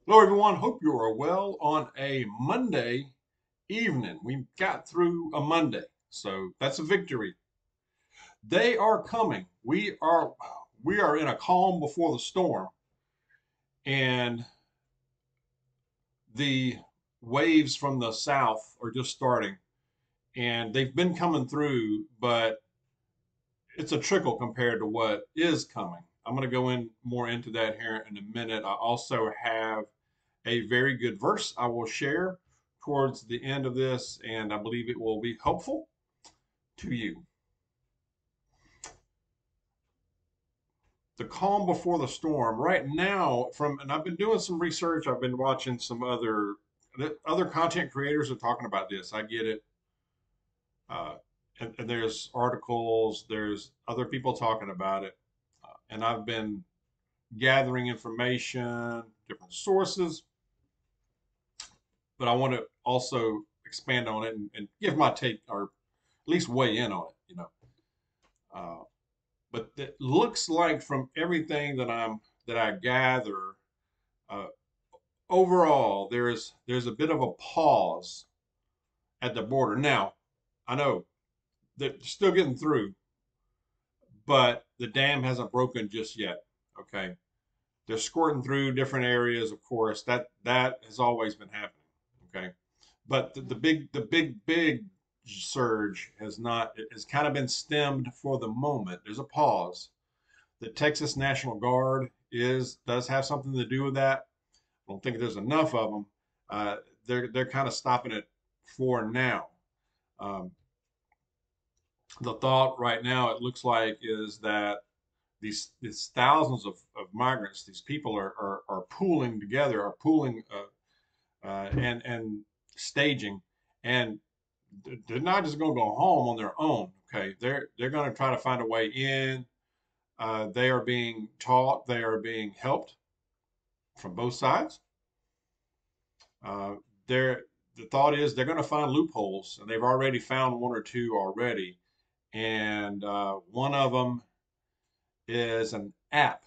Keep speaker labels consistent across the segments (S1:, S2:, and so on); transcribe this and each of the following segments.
S1: Hello, everyone. Hope you are well on a Monday evening. We got through a Monday, so that's a victory. They are coming. We are in a calm before the storm, and the waves from the south are just starting, and they've been coming through, but it's a trickle compared to what is coming. I'm going to go in more into that here in a minute. I also have a very good verse I will share towards the end of this, and I believe it will be helpful to you. The calm before the storm. Right now, and I've been doing some research. I've been watching some other content creators are talking about this. I get it. Uh, and there's articles. There's other people talking about it, and I've been gathering information, different sources, but I want to also expand on it and give my take, or at least weigh in on it. Uh, but it looks like from everything that I gather, uh, overall there's a bit of a pause at the border. Now, I know they're still getting through, but the dam hasn't broken just yet. Okay, they're squirting through different areas. Of course, that has always been happening. Okay, but the big surge has not. It has kind of been stemmed for the moment. There's a pause. The Texas National Guard does have something to do with that. I don't think there's enough of them. They're kind of stopping it for now. Um, the thought right now, it looks like, is that these thousands of migrants, these people are pooling together, are pooling and staging, and they're not just going to go home on their own. Okay, they're going to try to find a way in. They are being taught, they are being helped from both sides. Uh, they're the thought is they're going to find loopholes, and they've already found one or two already. And one of them is an app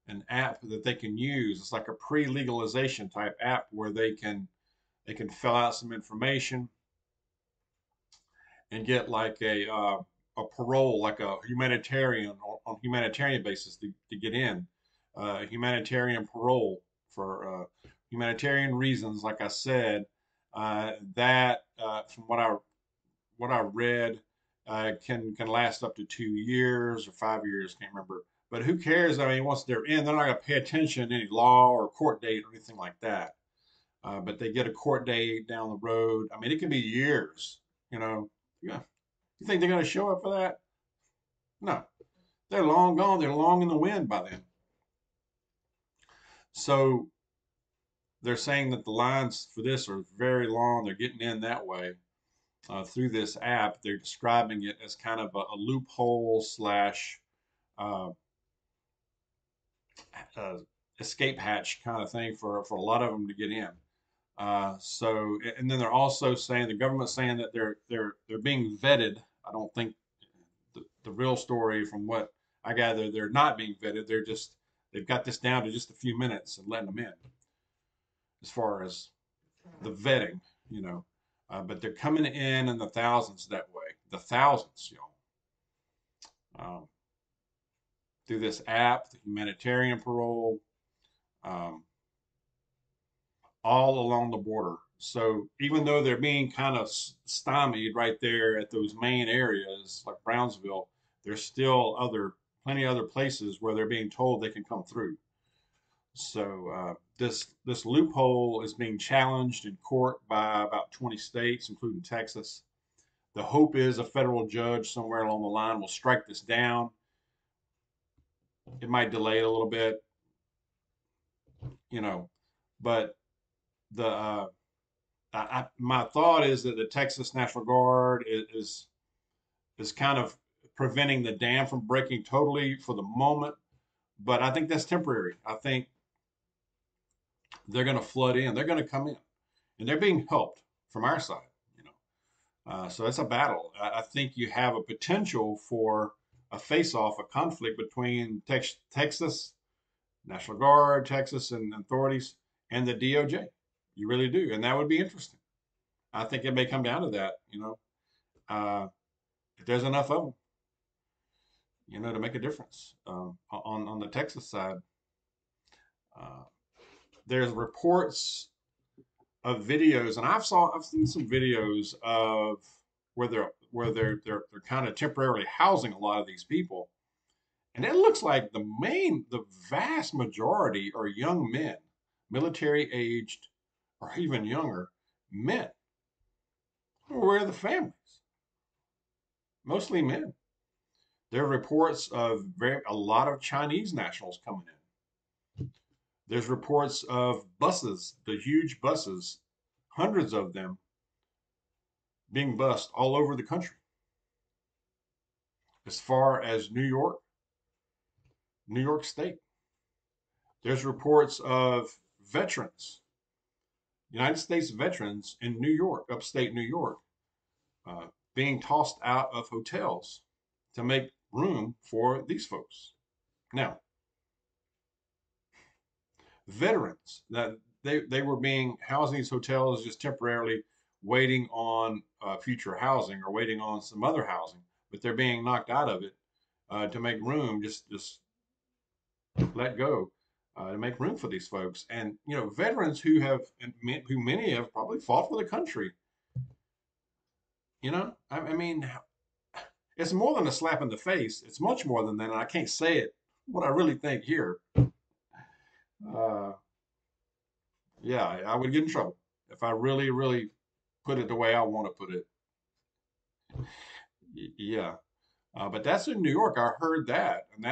S1: that they can use. It's like a pre-legalization type app where they can fill out some information and get like a parole, like a humanitarian on humanitarian basis to get in, humanitarian parole for humanitarian reasons. Like I said, that from what I read, can last up to 2 years or 5 years. Can't remember. But who cares? I mean, once they're in, they're not going to pay attention to any law or court date or anything like that. But they get a court date down the road. I mean, it can be years. You know, yeah. You think they're going to show up for that? No, they're long gone. They're long in the wind by then. So they're saying that the lines for this are very long. They're getting in that way through this app. They're describing it as kind of a loophole slash uh, uh, escape hatch kind of thing for a lot of them to get in. So, and then they're also saying the government's saying that they're being vetted. I don't think the real story, from what I gather, they're not being vetted. They've got this down to just a few minutes and letting them in as far as the vetting, you know. But they're coming in the thousands that way, the thousands, through this app, the humanitarian parole, um, all along the border. So even though they're being kind of stymied right there at those main areas like Brownsville, there's still plenty other places where they're being told they can come through. So this loophole is being challenged in court by about 20 states, including Texas. The hope is a federal judge somewhere along the line will strike this down. It might delay it a little bit, you know, but the my thought is that the Texas National Guard is kind of preventing the dam from breaking totally for the moment, but I think that's temporary. I think they're going to flood in. They're going to come in, and they're being helped from our side. You know, so it's a battle. I think you have a potential for a face-off, a conflict between Texas National Guard, Texas, and authorities, and the DOJ. You really do, and that would be interesting. I think it may come down to that. If there's enough of them, to make a difference. On the Texas side, uh, there's reports of videos, and I've seen some videos of where they're kind of temporarily housing a lot of these people, and it looks like the vast majority are young men, military aged, or even younger men. Where are the families? Mostly men. There are reports of a lot of Chinese nationals coming in. There's reports of buses, the huge buses, hundreds of them being bussed all over the country, as far as New York State. There's reports of veterans, United States veterans in New York, upstate New York, being tossed out of hotels to make room for these folks. Now, veterans that they were being housed in these hotels just temporarily, waiting on future housing or waiting on some other housing, but they're being knocked out of it to make room, just let go, to make room for these folks. And veterans who many have probably fought for the country. I mean, it's more than a slap in the face. It's much more than that, and I can't say it what I really think here. Uh, yeah, I would get in trouble if I really, really put it the way I want to put it. Yeah, but that's in New York. I heard that, and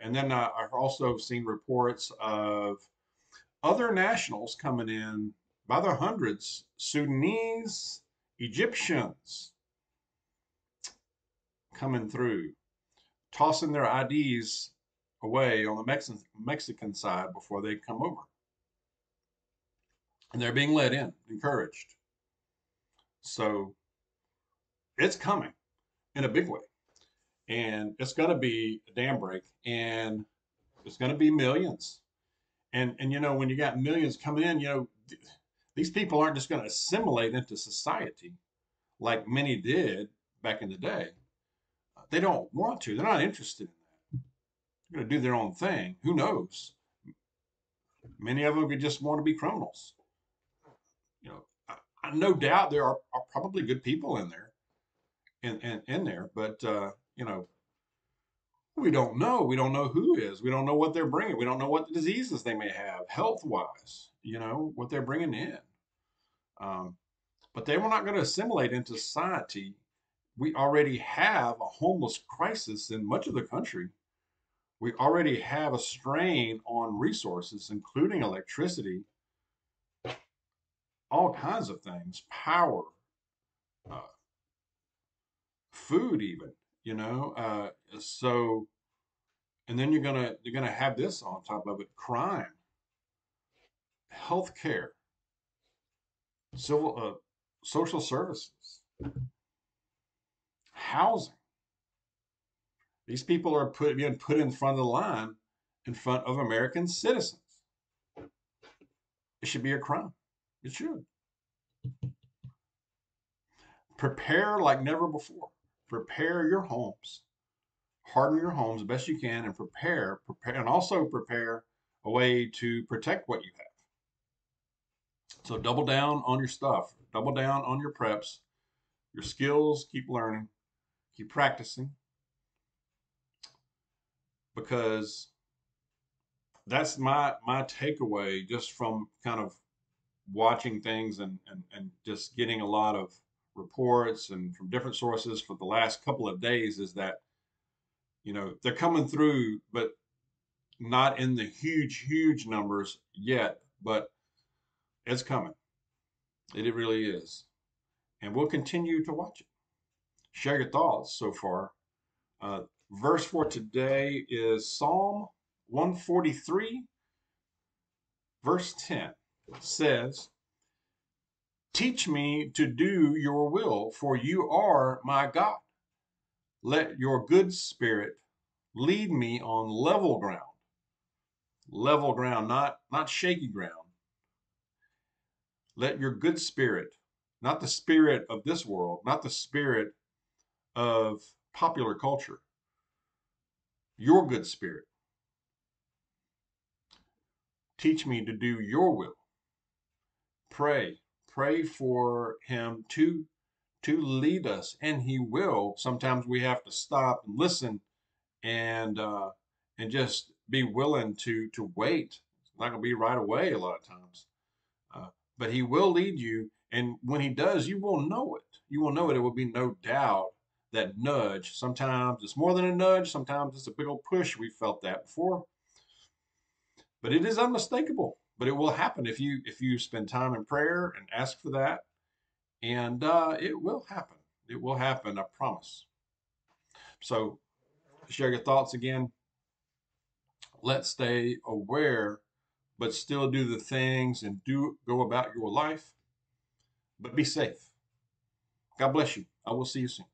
S1: And then I've also seen reports of other nationals coming in by the hundreds, Sudanese, Egyptians coming through, tossing their IDs away on the Mexican side before they come over. And they're being let in, encouraged. So it's coming in a big way. And it's going to be a dam break, and it's going to be millions. And when you got millions coming in, these people aren't just going to assimilate into society like many did back in the day. They don't want to. They're not interested in that. They're going to do their own thing. Who knows? Many of them could just want to be criminals. I no doubt there are probably good people in there, in there, but we don't know. We don't know who is. We don't know what they're bringing. We don't know what diseases they may have health wise. What they're bringing in. Um, but they were not going to assimilate into society. We already have a homeless crisis in much of the country. We already have a strain on resources, including electricity, all kinds of things, power, uh, food, even. So, and then you're gonna have this on top of it: crime, healthcare, civil, social services, housing. These people are being put in front of the line, in front of American citizens. It should be a crime. It should. Prepare like never before. Prepare your homes. Harden your homes the best you can, and prepare, and also prepare a way to protect what you have. So double down on your stuff. Double down on your preps, your skills. Keep learning. Keep practicing, because that's my takeaway just from kind of watching things, and just getting a lot of reports and from different sources for the last couple of days, is that they're coming through, but not in the huge numbers yet, but it's coming. It really is, and we'll continue to watch it. Share your thoughts so far. uh, Verse for today is Psalm 143, verse 10. It says, teach me to do your will, for you are my God. Let your good spirit lead me on level ground. level ground, not shaky ground. Let your good spirit, not the spirit of this world, not the spirit of popular culture, your good spirit, teach me to do your will. Pray, pray for him to lead us, and he will. Sometimes we have to stop and listen and just be willing to wait. It's not going to be right away a lot of times, uh, but he will lead you. And when he does, you will know it. You will know it. It will be no doubt that nudge. Sometimes it's more than a nudge. Sometimes it's a big old push. We felt that before, but it is unmistakable. But it will happen if you spend time in prayer and ask for that, and it will happen. It will happen. I promise. So share your thoughts again. Let's stay aware, but still do the things and do go about your life, but be safe. God bless you. I will see you soon.